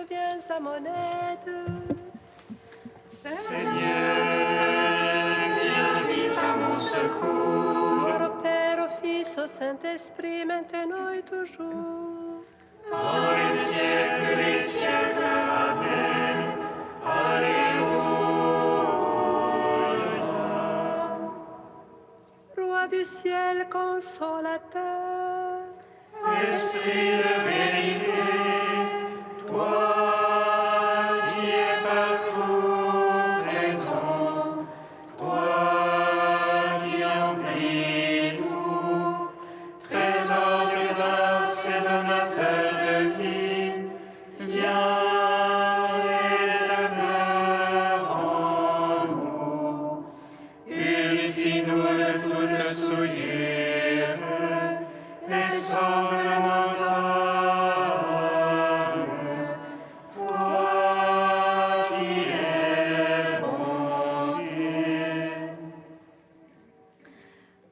viens à mon aide. Seigneur, viens vite à mon secours. Gloire au Père, au Fils, au Saint-Esprit, maintenant et toujours. Dans les siècles des siècles. Amen. Alléluia. Roi du ciel, consolateur, Esprit de vérité, toi qui es partout présent, toi qui emplis tout, trésor de grâce et donateur de vie, viens et demeure en nous. Purifie-nous de toute souillure et sauve nos âmes. Toi qui es bonté.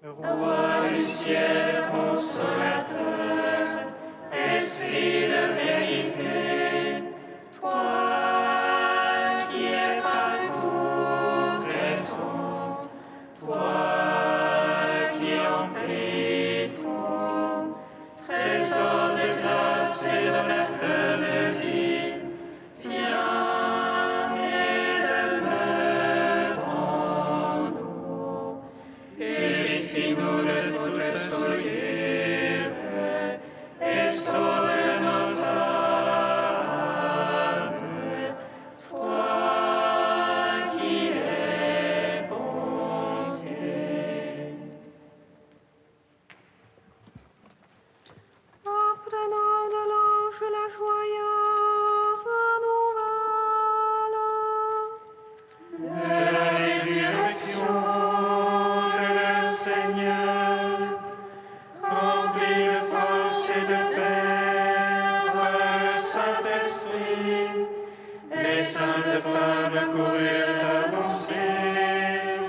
Roi du ciel, consolateur, Esprit de vérité, toi qui es partout présent, toi qui emplis tout, trésor de grâce et donateur de vie, viens et demeure en nous. Purifie-nous de toute souillure et sauve nos âmes. Toi qui es bonté. apprenant de l'ange la joyeuse nouvelle. De la résurrection de leur Seigneur, rempli de force et de paix par le Saint-Esprit, les saintes femmes coururent annoncer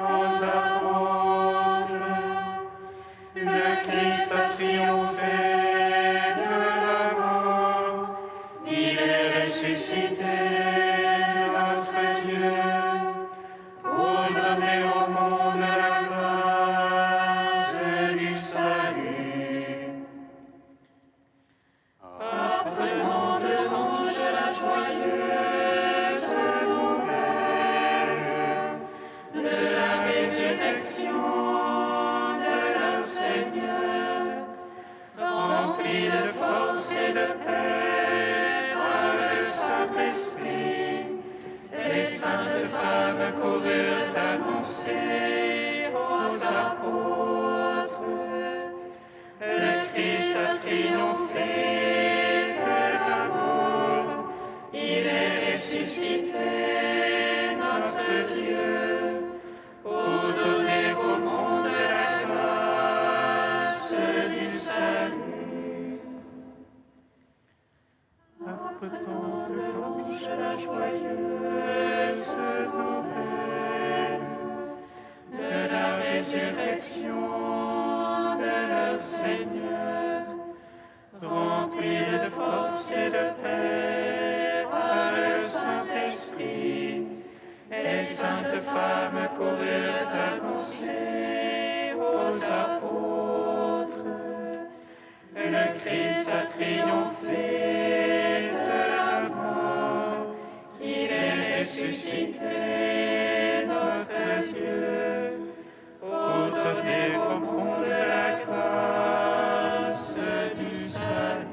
aux apôtres: le Christ a triomphé de la mort, il est ressuscité, notre Dieu, pour donner au monde la grâce du salut. Apprenons de l'ange la joyeuse nouvelle de la résurrection de leur Seigneur, rempli de force et de paix par le Saint-Esprit, les saintes femmes coururent annoncer aux apôtres: le Christ a triomphé de la mort, il est ressuscité, notre Dieu, pour donner au monde la grâce du salut. Apprenons de l'ange la joyeuse nouvelle de la résurrection de leur Seigneur, rempli de force et de paix par le Saint-Esprit, les saintes femmes coururent annoncer aux apôtres: le Christ a triomphé de la mort, il est ressuscité, notre Dieu, pour donner au monde la grâce du salut.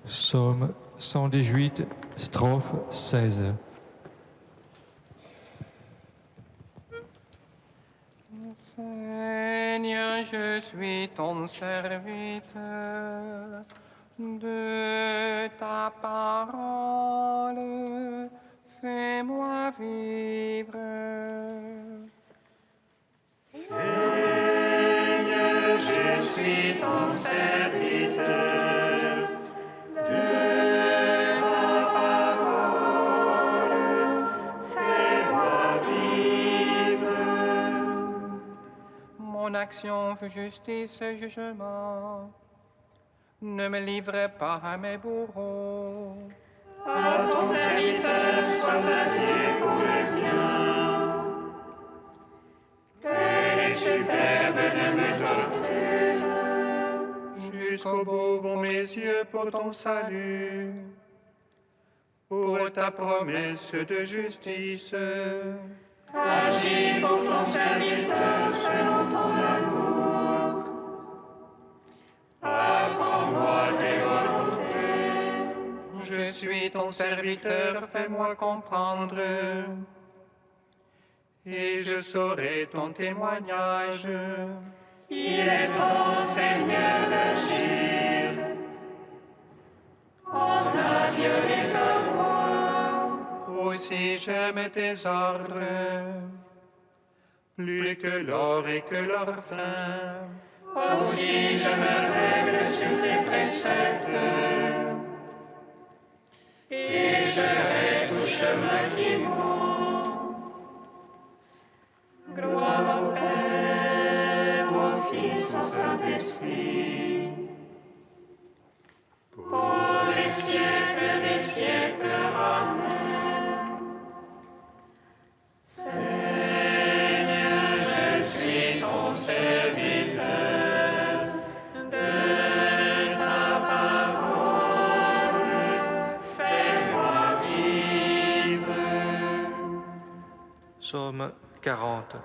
Psaume 118, strophe 16. Seigneur, je suis ton serviteur, de ta parole, fais-moi vivre. Seigneur, je suis ton serviteur, de ta parole, fais-moi vivre. Mon action, justice et jugement, ne me livrez pas à mes bourreaux. À ton serviteur, sois allié pour le bien. Que les superbes ne me torturent. Jusqu'au bout vont mes yeux pour ton salut, pour ta promesse de justice. Agis pour ton serviteur selon ton amour. Apprends-moi tes volontés. Je suis ton serviteur, fais-moi comprendre, et je saurai ton témoignage. Il est temps, Seigneur, d'agir. On a violé ta loi. Aussi j'aime tes ordres, plus que l'or et que l'orphin. Aussi je me règle sur tes préceptes. Et je hais tout chemin qui monte. Gloire au Père, au Fils, au Saint-Esprit. Pour les siècles des siècles. Amen. Seigneur, je suis ton serviteur. De ta parole, fais-moi vivre. Psaume 40.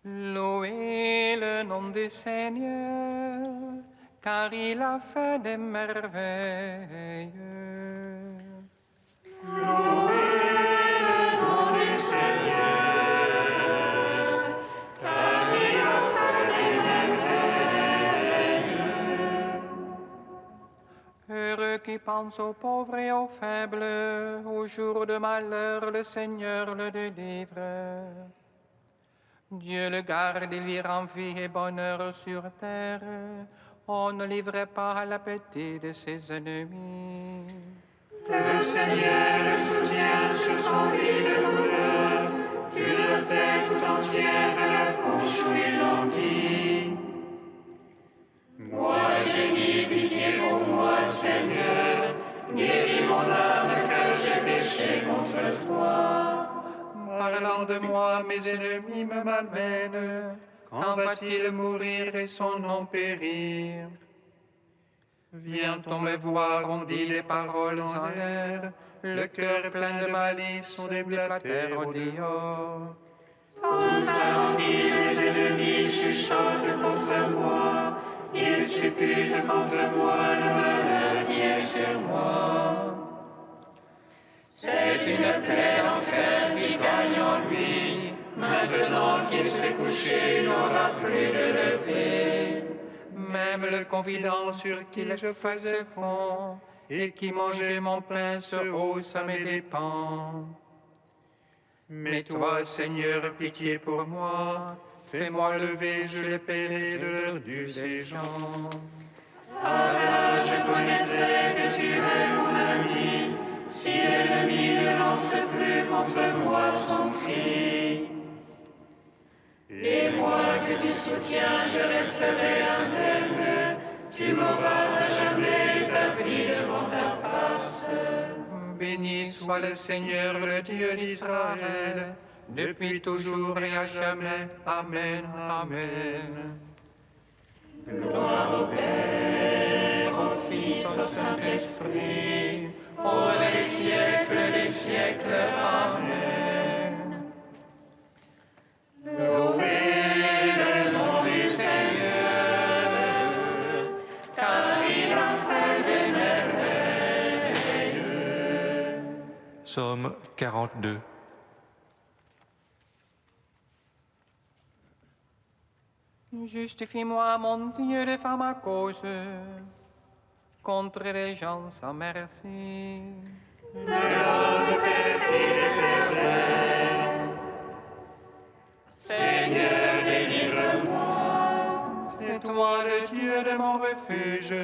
Louez le nom du Seigneur, car il a fait des merveilles. Heureux qui pense aux pauvres et aux faibles, au jour de malheur, le Seigneur le délivre. Dieu le garde et lui rend vie et bonheur sur terre. On ne livrait pas à l'appétit de ses ennemis. Le Seigneur le soutient sur son lit de douleur. Tu le fais tout entière à la couche où il languit. Moi j'ai dit pitié pour moi, Seigneur. Guéris mon âme car j'ai péché contre toi. Parlant de moi, mes ennemis me malmènent. Quand va-t-il mourir et son nom périr? Vient-on me voir, on dit des paroles en l'air. Le cœur plein de malice, on déblatère au dehors. Tous alentis, mes ennemis chuchotent contre moi. Ils supputent contre moi le malheur qui est sur moi. C'est une plaie d'enfer qui gagne en lui. Maintenant qu'il s'est couché, il n'aura plus de lever. Même le confident sur qui je faisais fond et qui mangeait mon pain se hausse à mes dépens. Mais toi, Seigneur, pitié pour moi, fais-moi lever, je les paierai de leur dû ces gens. Alors je connaîtrai que tu es mon ami, si l'ennemi ne lance plus contre moi son cri. Et moi que tu soutiens, je resterai indemne, tu m'auras à jamais établi devant ta face. Béni soit le Seigneur, le Dieu d'Israël, depuis toujours et à jamais. Amen, amen. Gloire au Père, au Fils, au Saint-Esprit, pour les siècles des siècles. Amen. Louez le nom du Seigneur, car il a fait des merveilles. Psaume 42. Justifie-moi, mon Dieu, de faire ma cause contre les gens sans merci. Seigneur, délivre-moi. C'est toi le Dieu de mon refuge.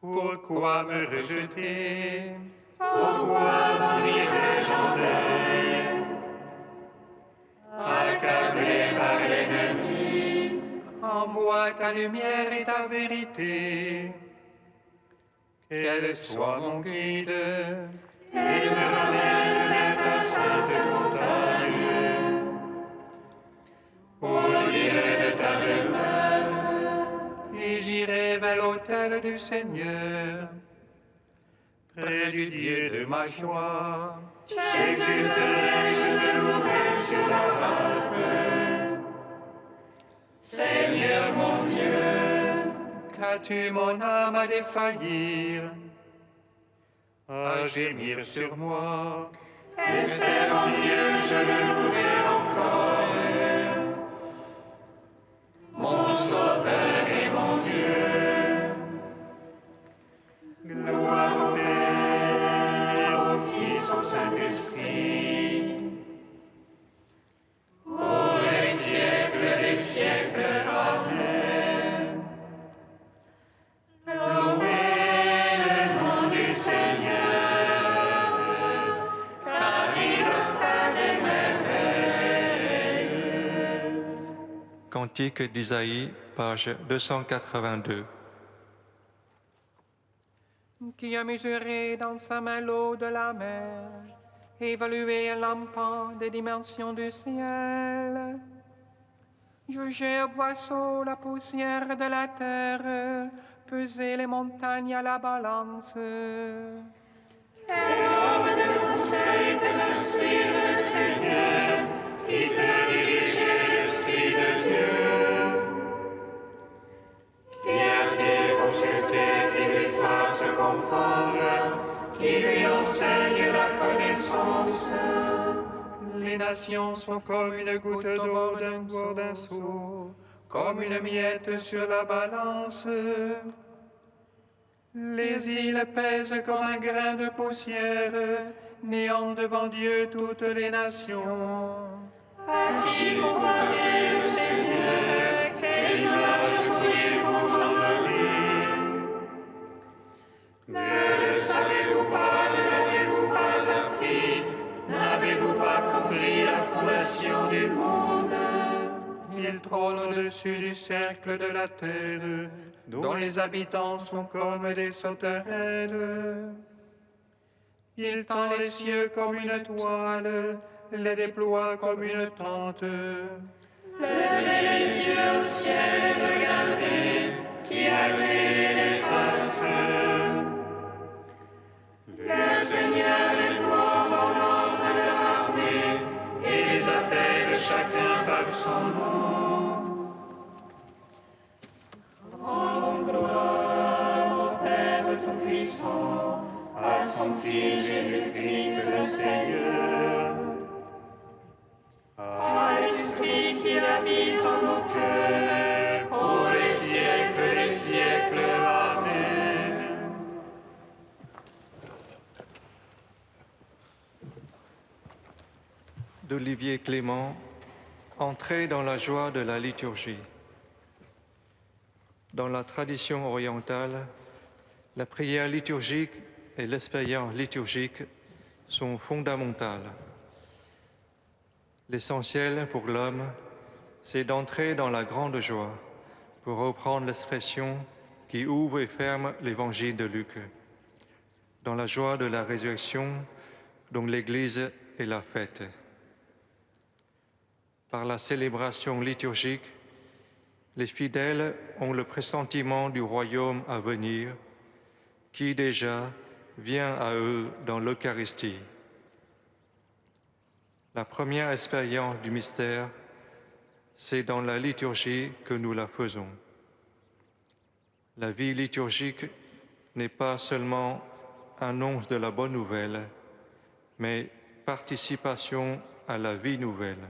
Pourquoi me rejeter? Pourquoi m'en irai-je en deuil? Accablé par l'ennemi, Envoie sois ta lumière et ta vérité. Qu'elle soit mon guide et me ramène vers ta sainte montagne. Au lieu de ta demeure, et j'irai vers l'autel du Seigneur, près du Dieu de ma joie. j'exulterai, je te louerai sur la harpe. Seigneur mon Dieu, Qu'as-tu mon âme à défaillir, à gémir sur moi? espère en Dieu, je le louerai encore. Mon Sauveur et mon Dieu. Gloire au Père, au Fils, Son Saint-Esprit, pour les siècles des siècles. Amen. Louez le nom du Seigneur, car il a fait des merveilles. Cantique d'Isaïe, page 282. qui a mesuré dans sa main l'eau de la mer, évalué l'empan des dimensions du ciel, jugé au boisseau la poussière de la terre, pesé les montagnes à la balance. Quel homme de conseil peut instruire le Seigneur, qui peut diriger l'Esprit de Dieu? Qui a-t-il consulté qui lui fasse comprendre, qui lui enseigne la connaissance? Les nations sont comme une goutte d'eau d'un seau, comme une miette sur la balance. Les îles pèsent comme un grain de poussière, néant devant Dieu toutes les nations. À qui comparer le Seigneur? Quelle image pourriez-vous en donner? Ne le savez-vous pas, ne l'avez-vous pas appris? N'avez-vous pas compris la fondation du monde? Il trône au-dessus du cercle de la terre, dont les habitants sont comme des sauterelles. Il tend les cieux comme une toile, les déploie comme une tente. Levez les yeux au ciel et regardez, qui a créé les astres. Le Seigneur déploie en ordre de l'armée et les appelle chacun par son nom. Rendons gloire au Père Tout-Puissant, à son Fils Jésus-Christ le Seigneur, à l'Esprit qui habite en nos cœurs, pour les siècles des siècles. Amen. D'Olivier Clément, Entrée dans la joie de la liturgie. Dans la tradition orientale, la prière liturgique et l'expérience liturgique sont fondamentales. L'essentiel pour l'homme, c'est d'entrer dans la grande joie, pour reprendre l'expression qui ouvre et ferme l'évangile de Luc, dans la joie de la résurrection dont l'Église est la fête. Par la célébration liturgique, les fidèles ont le pressentiment du royaume à venir, qui déjà vient à eux dans l'Eucharistie. La première expérience du mystère, c'est dans la liturgie que nous la faisons. La vie liturgique n'est pas seulement annonce de la bonne nouvelle, mais participation à la vie nouvelle.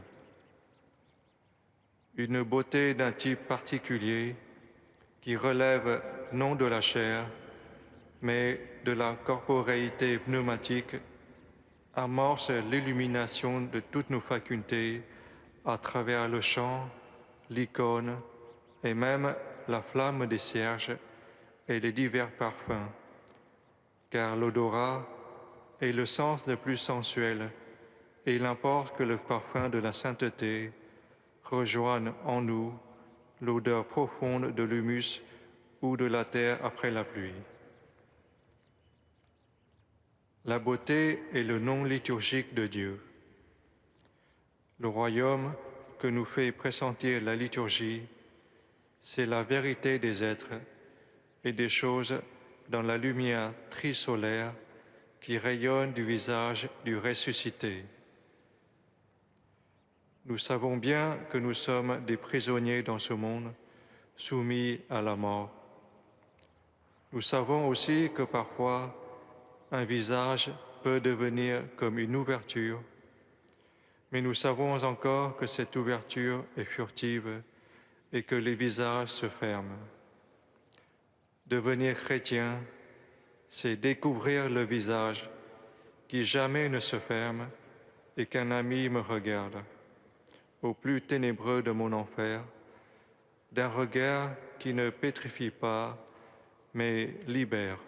Une beauté d'un type particulier qui relève non de la chair, mais de la corporéité pneumatique, amorce l'illumination de toutes nos facultés à travers le chant, l'icône et même la flamme des cierges et les divers parfums, car l'odorat est le sens le plus sensuel et il importe que le parfum de la sainteté rejoigne en nous l'odeur profonde de l'humus ou de la terre après la pluie. La beauté est le nom liturgique de Dieu. Le royaume que nous fait pressentir la liturgie, c'est la vérité des êtres et des choses dans la lumière trisolaire qui rayonne du visage du ressuscité. Nous savons bien que nous sommes des prisonniers dans ce monde, soumis à la mort. Nous savons aussi que parfois, un visage peut devenir comme une ouverture, mais nous savons encore que cette ouverture est furtive et que les visages se ferment. Devenir chrétien, c'est découvrir le visage qui jamais ne se ferme et qu'un ami me regarde, au plus ténébreux de mon enfer, d'un regard qui ne pétrifie pas, mais libère.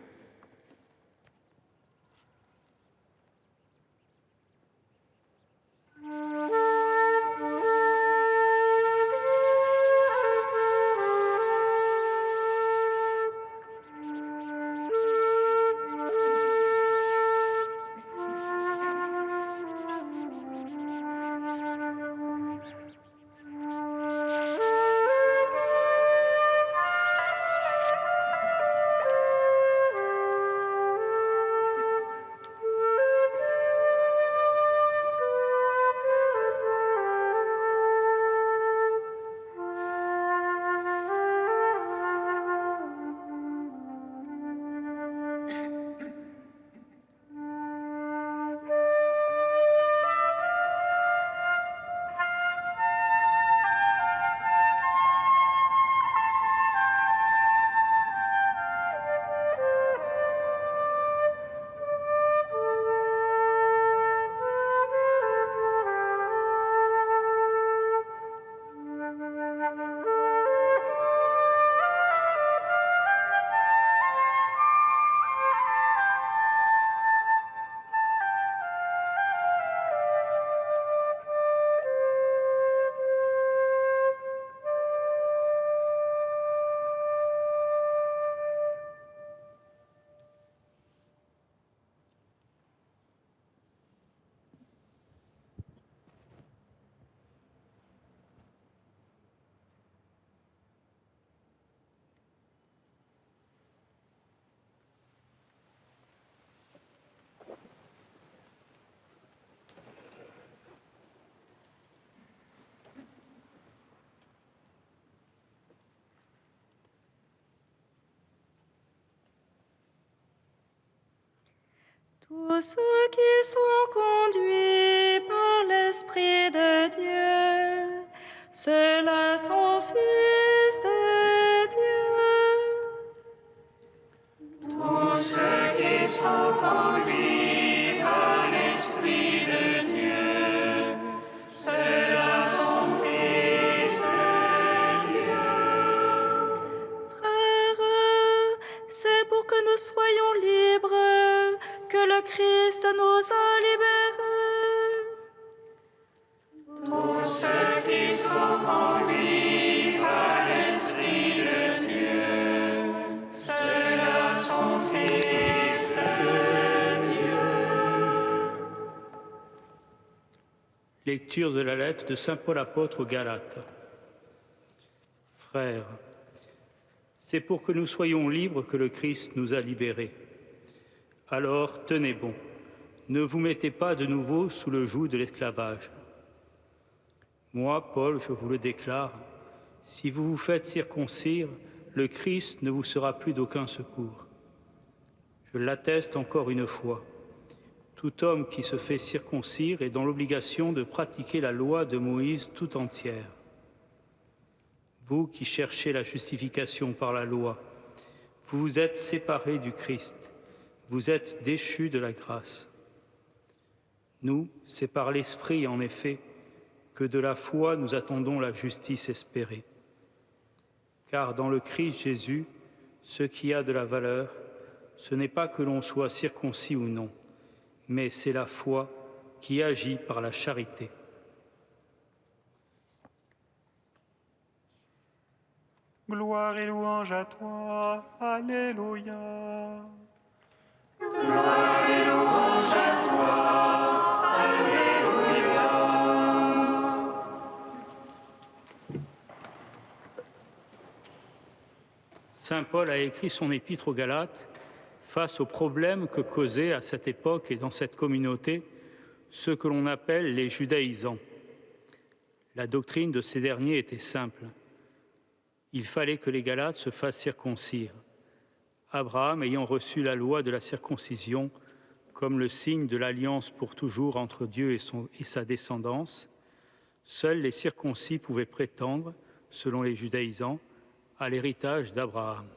Tous ceux qui sont conduits par l'Esprit de Dieu, ceux-là sont fils de Dieu. Tous ceux qui sont conduits par l'Esprit de Dieu, ceux-là sont fils de Dieu. Frères, c'est pour que nous soyons libres que le Christ nous a libérés. Tous ceux qui sont conduits par l'Esprit de Dieu, ceux-là sont fils de Dieu. Lecture de la lettre de saint Paul apôtre aux Galates. Frères, c'est pour que nous soyons libres que le Christ nous a libérés. Alors, tenez bon, ne vous mettez pas de nouveau sous le joug de l'esclavage. Moi, Paul, je vous le déclare, si vous vous faites circoncire, le Christ ne vous sera plus d'aucun secours. Je l'atteste encore une fois. Tout homme qui se fait circoncire est dans l'obligation de pratiquer la loi de Moïse tout entière. Vous qui cherchez la justification par la loi, vous vous êtes séparés du Christ. Vous êtes déchus de la grâce. Nous, c'est par l'Esprit, en effet, que de la foi nous attendons la justice espérée. Car dans le Christ Jésus, ce qui a de la valeur, ce n'est pas que l'on soit circoncis ou non, mais c'est la foi qui agit par la charité. Gloire et louange à toi. Alléluia. Gloire et louange à toi. Alléluia. Saint Paul a écrit son épître aux Galates face aux problèmes que causaient à cette époque et dans cette communauté ceux que l'on appelle les judaïsants. La doctrine de ces derniers était simple. Il fallait que les Galates se fassent circoncire. Abraham ayant reçu la loi de la circoncision comme le signe de l'alliance pour toujours entre Dieu et sa descendance, seuls les circoncis pouvaient prétendre, selon les judaïsants, à l'héritage d'Abraham.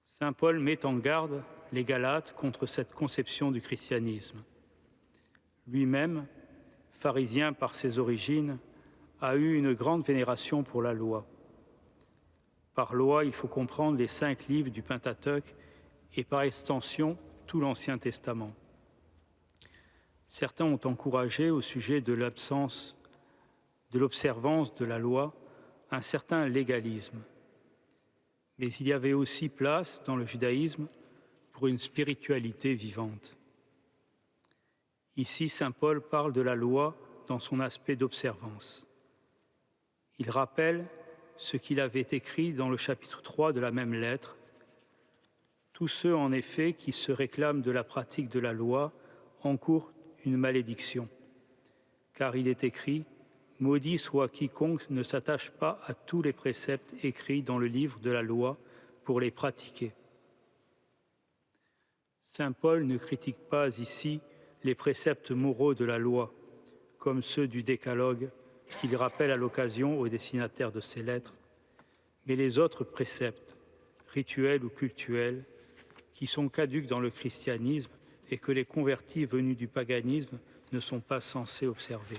Saint Paul met en garde les Galates contre cette conception du christianisme. Lui-même, pharisien par ses origines, a eu une grande vénération pour la loi. Par loi, il faut comprendre les 5 livres du Pentateuque et par extension tout l'Ancien Testament. Certains ont encouragé au sujet de l'observance de la loi un certain légalisme. Mais il y avait aussi place dans le judaïsme pour une spiritualité vivante. Ici, saint Paul parle de la loi dans son aspect d'observance. Il rappelle ce qu'il avait écrit dans le chapitre 3 de la même lettre. Tous ceux, en effet, qui se réclament de la pratique de la loi encourent une malédiction. Car il est écrit « Maudit soit quiconque ne s'attache pas à tous les préceptes écrits dans le livre de la loi pour les pratiquer. » Saint Paul ne critique pas ici les préceptes moraux de la loi, comme ceux du décalogue qu'il rappelle à l'occasion aux destinataires de ses lettres, mais les autres préceptes, rituels ou cultuels, qui sont caducs dans le christianisme et que les convertis venus du paganisme ne sont pas censés observer.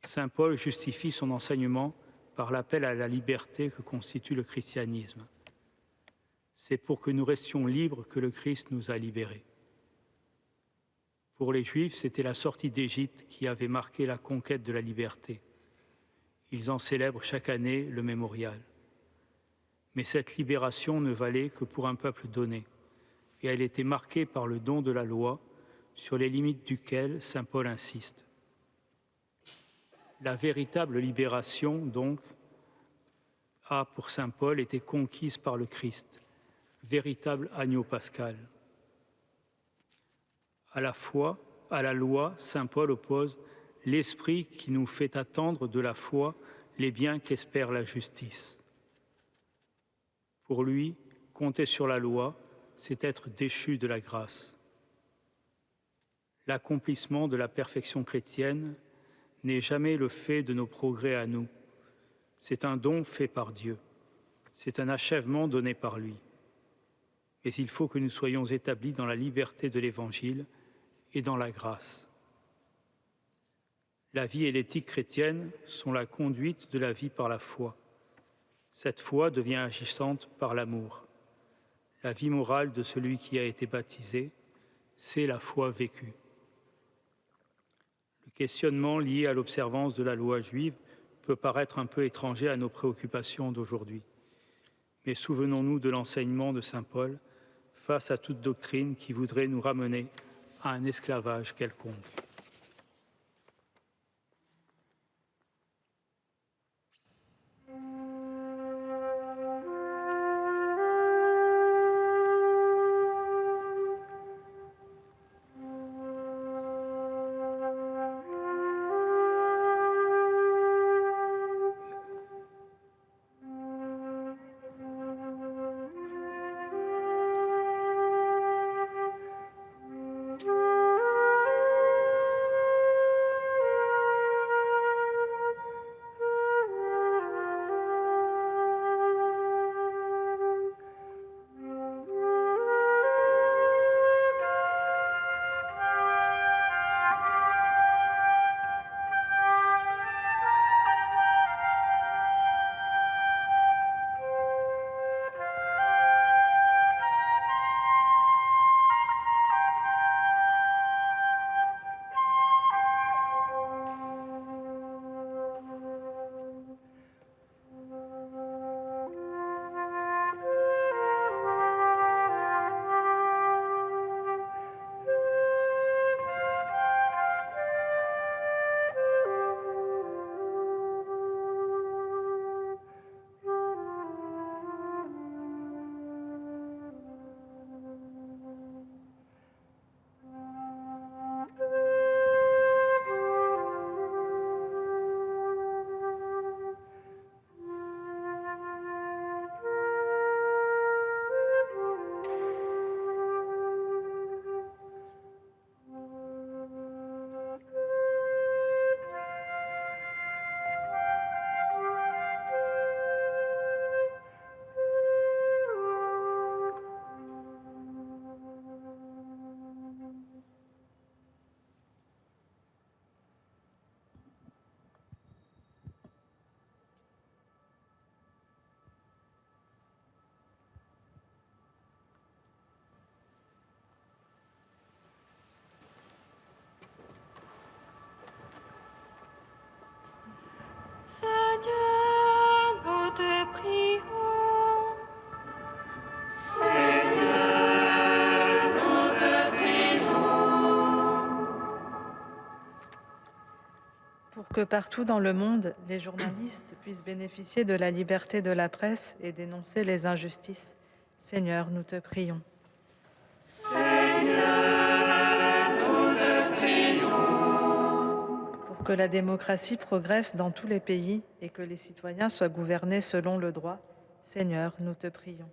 Saint Paul justifie son enseignement par l'appel à la liberté que constitue le christianisme. C'est pour que nous restions libres que le Christ nous a libérés. Pour les Juifs, c'était la sortie d'Égypte qui avait marqué la conquête de la liberté. Ils en célèbrent chaque année le mémorial. Mais cette libération ne valait que pour un peuple donné, et elle était marquée par le don de la loi, sur les limites duquel saint Paul insiste. La véritable libération, donc, a pour saint Paul été conquise par le Christ, véritable agneau pascal. À la foi, à la loi, saint Paul oppose l'esprit qui nous fait attendre de la foi les biens qu'espère la justice. Pour lui, compter sur la loi, c'est être déchu de la grâce. L'accomplissement de la perfection chrétienne n'est jamais le fait de nos progrès à nous. C'est un don fait par Dieu. C'est un achèvement donné par lui. Mais il faut que nous soyons établis dans la liberté de l'Évangile et dans la grâce. La vie et l'éthique chrétienne sont la conduite de la vie par la foi. Cette foi devient agissante par l'amour. La vie morale de celui qui a été baptisé, c'est la foi vécue. Le questionnement lié à l'observance de la loi juive peut paraître un peu étranger à nos préoccupations d'aujourd'hui. Mais souvenons-nous de l'enseignement de saint Paul face à toute doctrine qui voudrait nous ramener à un esclavage quelconque. Pour que partout dans le monde, les journalistes puissent bénéficier de la liberté de la presse et dénoncer les injustices. Seigneur, nous te prions. Pour que la démocratie progresse dans tous les pays et que les citoyens soient gouvernés selon le droit. Seigneur, nous te prions.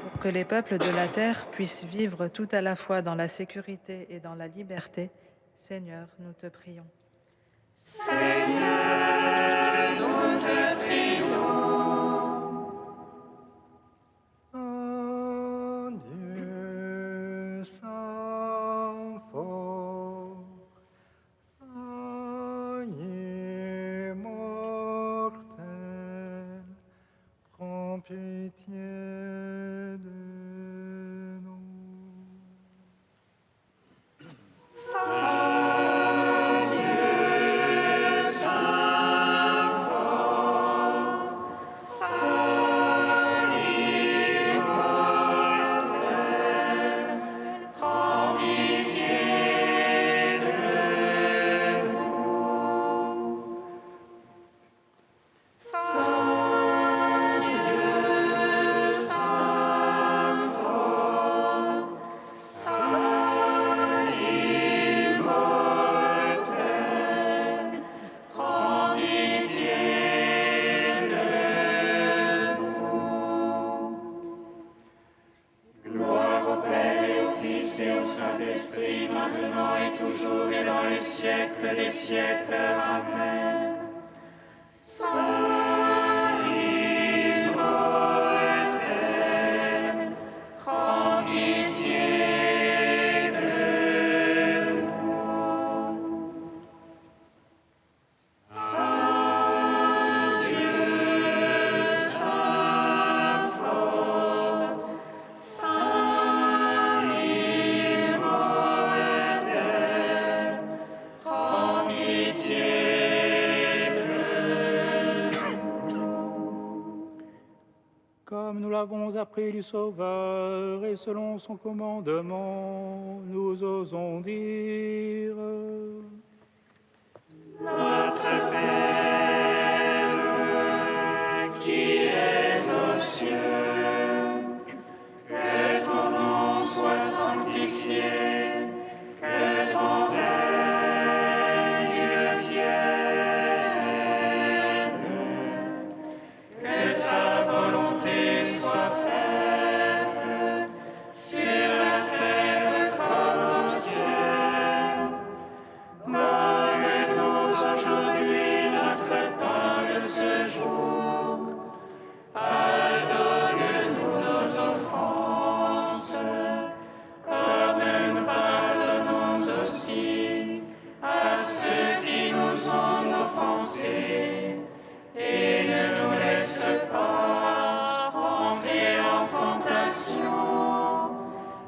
Pour que les peuples de la terre puissent vivre tout à la fois dans la sécurité et dans la liberté. Seigneur, nous te prions. Saint Dieu, Saint fort, Saint immortel, prends pitié de nous. Saint-Esprit, maintenant et toujours et dans les siècles des siècles. Amen. Saint immortel, prends pitié de nous. Saint Dieu, Saint fort, Saint immortel, prends pitié de nous. Comme nous l'avons appris du Sauveur et selon son commandement, nous osons dire: Notre Père, qui es aux cieux, que ton nom soit sanctifié, que ton règne vienne, que ta volonté soit faite sur la terre comme au ciel. Donne-nous aujourd'hui notre pain de ce jour. Pardonne-nous nos offenses, comme nous pardonnons aussi à ceux qui nous ont offensés. Et ne nous laisse pas entrer en tentation,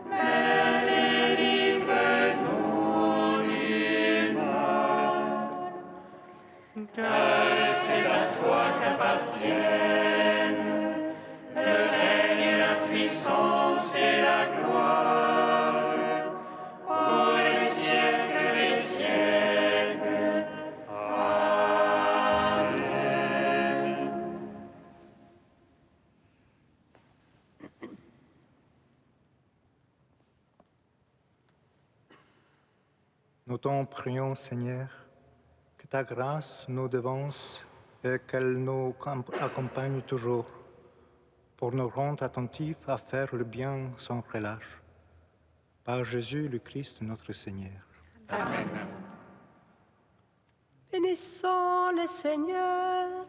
mais délivre-nous du mal. Car c'est à toi qu'appartiennent le règne, la puissance et la gloire pour les siècles des siècles. Amen. Nous t'en prions, Seigneur, que ta grâce nous devance et qu'elle nous accompagne toujours pour nous rendre attentifs à faire le bien sans relâche. Par Jésus le Christ, notre Seigneur. Bénissons le Seigneur.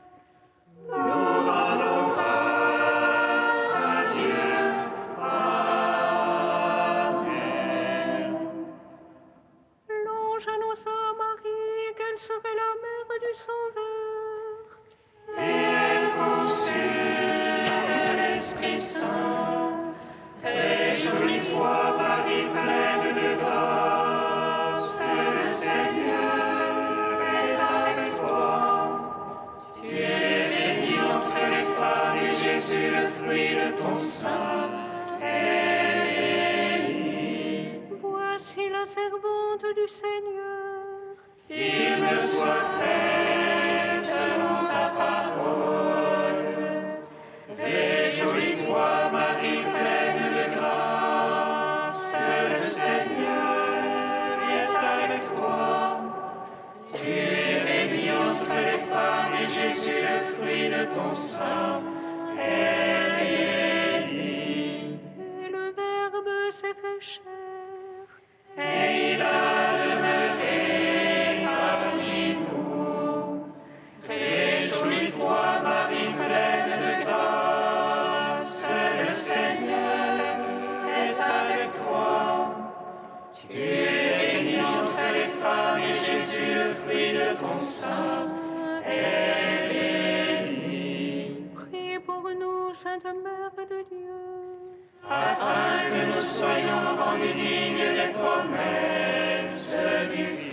L'ange annonça à Marie qu'elle serait la mère du Sauveur. Et elle conçut de l'Esprit Saint. Réjouis-toi, Marie, pleine de grâce, le Seigneur est avec toi. Tu es bénie entre Seigneur. Qu'il me soit fait selon ta parole. Réjouis-toi, Marie pleine de grâce, le Seigneur est avec toi. Tu es bénie entre les femmes et Jésus, le fruit de ton sein, est béni. Et le Verbe s'est fait chair. Et il a demeuré parmi nous. Réjouis-toi, Marie pleine de grâce, le Seigneur est avec toi. Tu es bénie entre les femmes et Jésus, le fruit de ton sein, est béni. Priez pour nous, Sainte Mère de Dieu. Afin que nous soyons rendus dignes des promesses du Christ.